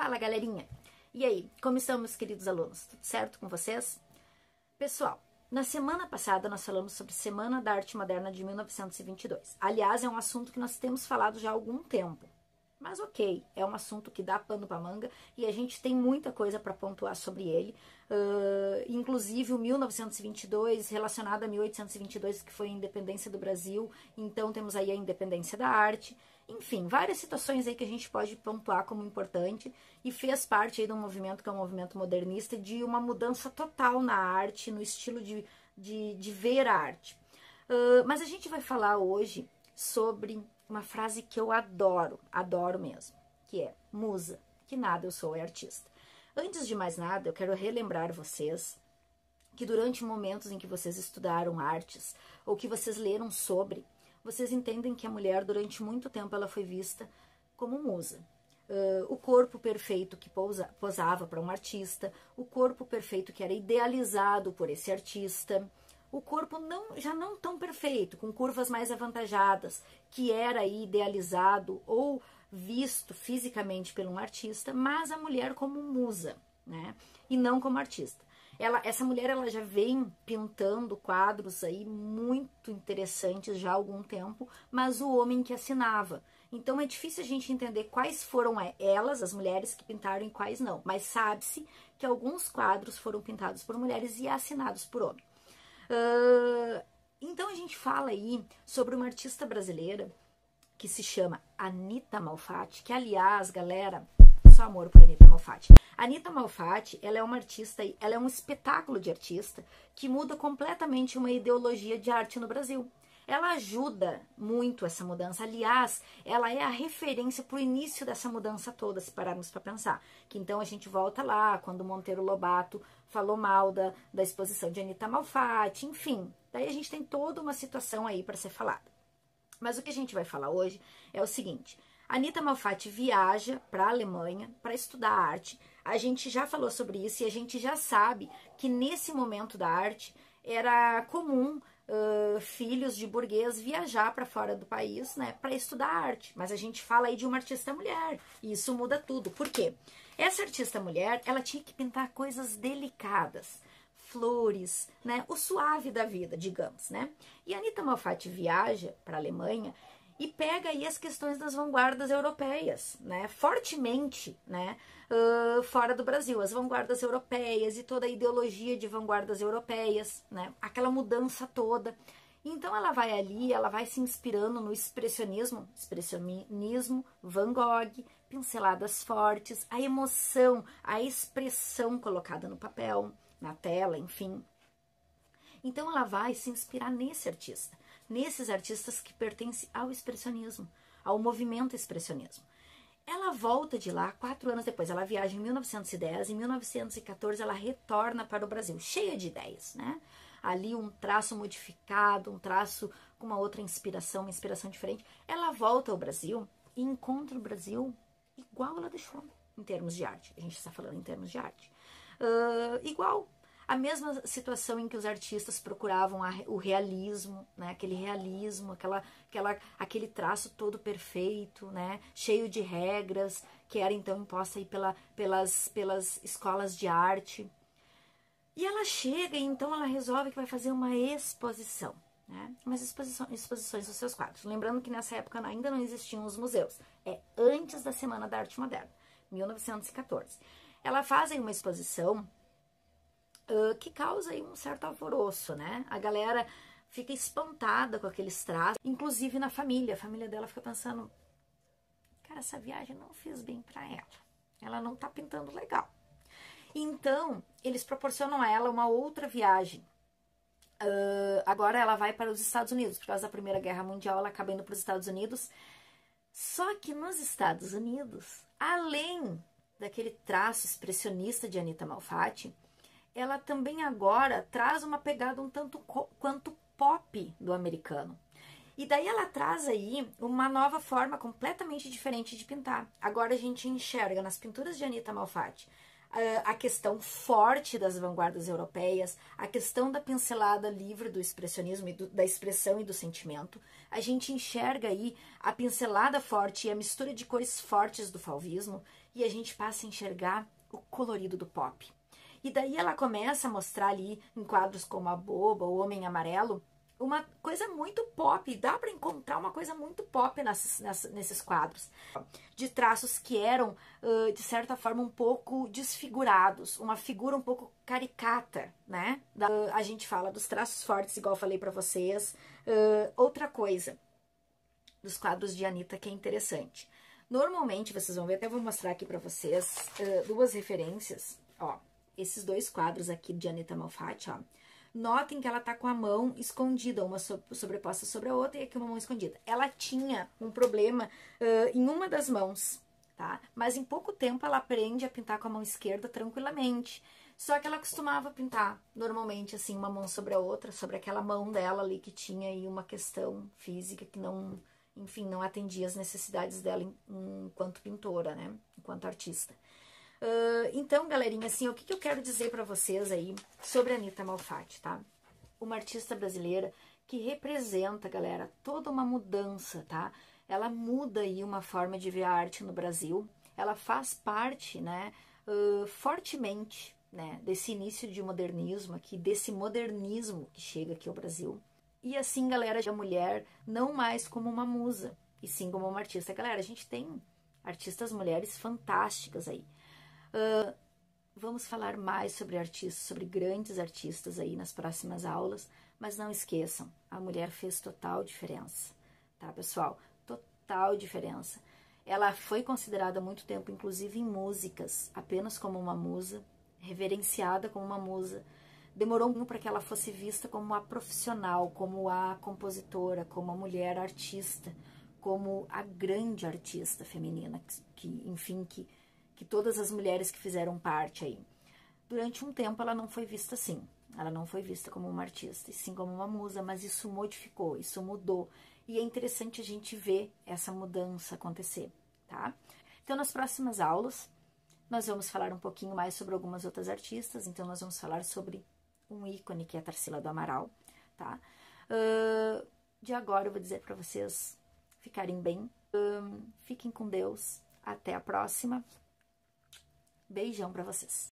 Fala, galerinha! E aí, como estão, meus queridos alunos? Tudo certo com vocês? Pessoal, na semana passada nós falamos sobre Semana da Arte Moderna de 1922. Aliás, é um assunto que nós temos falado já há algum tempo. Mas ok, é um assunto que dá pano para manga e a gente tem muita coisa para pontuar sobre ele. Inclusive o 1922 relacionado a 1822, que foi a independência do Brasil. Então temos aí a independência da arte. Enfim, várias situações aí que a gente pode pontuar como importante e fez parte aí de um movimento que é um movimento modernista, de uma mudança total na arte, no estilo de ver a arte. Mas a gente vai falar hoje sobre uma frase que eu adoro mesmo, que é musa, que nada eu sou, é artista. Antes de mais nada, eu quero relembrar vocês que durante momentos em que vocês estudaram artes ou que vocês leram sobre, vocês entendem que a mulher durante muito tempo ela foi vista como musa. O corpo perfeito que posava para um artista, o corpo perfeito que era idealizado por esse artista, o corpo já não tão perfeito, com curvas mais avantajadas, que era idealizado ou visto fisicamente por um artista, mas a mulher como musa, né? E não como artista. Essa mulher ela já vem pintando quadros aí muito interessantes já há algum tempo, mas o homem que assinava. Então é difícil a gente entender quais foram elas, as mulheres que pintaram e quais não, mas sabe-se que alguns quadros foram pintados por mulheres e assinados por homens. Então a gente fala aí sobre uma artista brasileira que se chama Anita Malfatti, que aliás, galera, só amor por Anita Malfatti. Anita Malfatti, ela é uma artista, ela é um espetáculo de artista que muda completamente uma ideologia de arte no Brasil. Ela ajuda muito essa mudança. Aliás, ela é a referência para o início dessa mudança toda, se pararmos para pensar. Que então a gente volta lá, quando Monteiro Lobato falou mal da exposição de Anita Malfatti, enfim. Daí a gente tem toda uma situação aí para ser falada. Mas o que a gente vai falar hoje é o seguinte. Anita Malfatti viaja para a Alemanha para estudar arte. A gente já falou sobre isso e a gente já sabe que nesse momento da arte era comum filhos de burguês viajar para fora do país, né, para estudar arte. Mas a gente fala aí de uma artista mulher e isso muda tudo. Por quê? Essa artista mulher, ela tinha que pintar coisas delicadas, flores, né, o suave da vida, digamos, né? E a Anita Malfatti viaja para a Alemanha e pega aí as questões das vanguardas europeias, né, fortemente, né, fora do Brasil, as vanguardas europeias e toda a ideologia de vanguardas europeias, né, aquela mudança toda. Então ela vai ali, ela vai se inspirando no expressionismo, Van Gogh, pinceladas fortes, a emoção, a expressão colocada no papel, na tela, enfim. Então ela vai se inspirar nesse artista, nesses artistas que pertencem ao expressionismo, ao movimento expressionismo. Ela volta de lá 4 anos depois, ela viaja em 1910, em 1914 ela retorna para o Brasil, cheia de ideias, né? Ali um traço modificado, um traço com uma outra inspiração, uma inspiração diferente. Ela volta ao Brasil e encontra o Brasil igual ela deixou, em termos de arte. A gente está falando em termos de arte. Igual. A mesma situação em que os artistas procuravam o realismo, né? Aquele realismo, aquele traço todo perfeito, né? Cheio de regras, que era então imposta aí pelas escolas de arte. E ela chega e então ela resolve que vai fazer uma exposição, né? Umas exposições dos seus quadros. Lembrando que nessa época ainda não existiam os museus. É antes da Semana da Arte Moderna, 1914. Ela faz aí uma exposição que causa aí um certo alvoroço, né? A galera fica espantada com aqueles traços, inclusive na família. A família dela fica pensando, cara, essa viagem não fez bem pra ela. Ela não tá pintando legal. Então, eles proporcionam a ela uma outra viagem. Agora ela vai para os Estados Unidos. Por causa da Primeira Guerra Mundial, ela acaba indo para os Estados Unidos. Só que nos Estados Unidos, além daquele traço expressionista de Anita Malfatti, ela também agora traz uma pegada um tanto quanto pop do americano. E daí ela traz aí uma nova forma completamente diferente de pintar. Agora a gente enxerga nas pinturas de Anita Malfatti a questão forte das vanguardas europeias, a questão da pincelada livre do expressionismo, da expressão e do sentimento. A gente enxerga aí a pincelada forte e a mistura de cores fortes do fauvismo, e a gente passa a enxergar o colorido do pop. E daí ela começa a mostrar ali, em quadros como A Boba, O Homem Amarelo, uma coisa muito pop. Dá para encontrar uma coisa muito pop nesses quadros, de traços que eram, de certa forma, um pouco desfigurados, uma figura um pouco caricata, né? A gente fala dos traços fortes, igual eu falei para vocês. Outra coisa dos quadros de Anitta que é interessante. Normalmente, vocês vão ver, até vou mostrar aqui para vocês duas referências, ó. Esses dois quadros aqui de Anitta Malfatti, ó. Notem que ela tá com a mão escondida, uma sobreposta sobre a outra e aqui uma mão escondida. Ela tinha um problema em uma das mãos, tá? Mas em pouco tempo ela aprende a pintar com a mão esquerda tranquilamente. Só que ela costumava pintar normalmente assim, uma mão sobre a outra, sobre aquela mão dela ali que tinha aí uma questão física que não, enfim, não atendia as necessidades dela enquanto pintora, né? Enquanto artista. Então, galerinha, assim, o que eu quero dizer para vocês aí sobre a Anitta Malfatti, tá? Uma artista brasileira que representa, galera, toda uma mudança, tá? Ela muda aí uma forma de ver a arte no Brasil. Ela faz parte, né, fortemente, né, desse início de modernismo aqui, desse modernismo que chega aqui ao Brasil. E assim, galera, a mulher não mais como uma musa, e sim como uma artista. Galera, a gente tem artistas mulheres fantásticas aí. Vamos falar mais sobre artistas, sobre grandes artistas aí nas próximas aulas, mas não esqueçam, a mulher fez total diferença, tá, pessoal? Total diferença. Ela foi considerada há muito tempo, inclusive em músicas, apenas como uma musa, reverenciada como uma musa. Demorou muito para que ela fosse vista como a profissional, como a compositora, como a mulher artista, como a grande artista feminina, enfim, que todas as mulheres que fizeram parte aí. Durante um tempo ela não foi vista assim, ela não foi vista como uma artista, e sim como uma musa, mas isso modificou, isso mudou, e é interessante a gente ver essa mudança acontecer, tá? Então, nas próximas aulas, nós vamos falar um pouquinho mais sobre algumas outras artistas, então nós vamos falar sobre um ícone que é a Tarsila do Amaral, tá? De agora eu vou dizer para vocês ficarem bem, fiquem com Deus, até a próxima. Beijão pra vocês.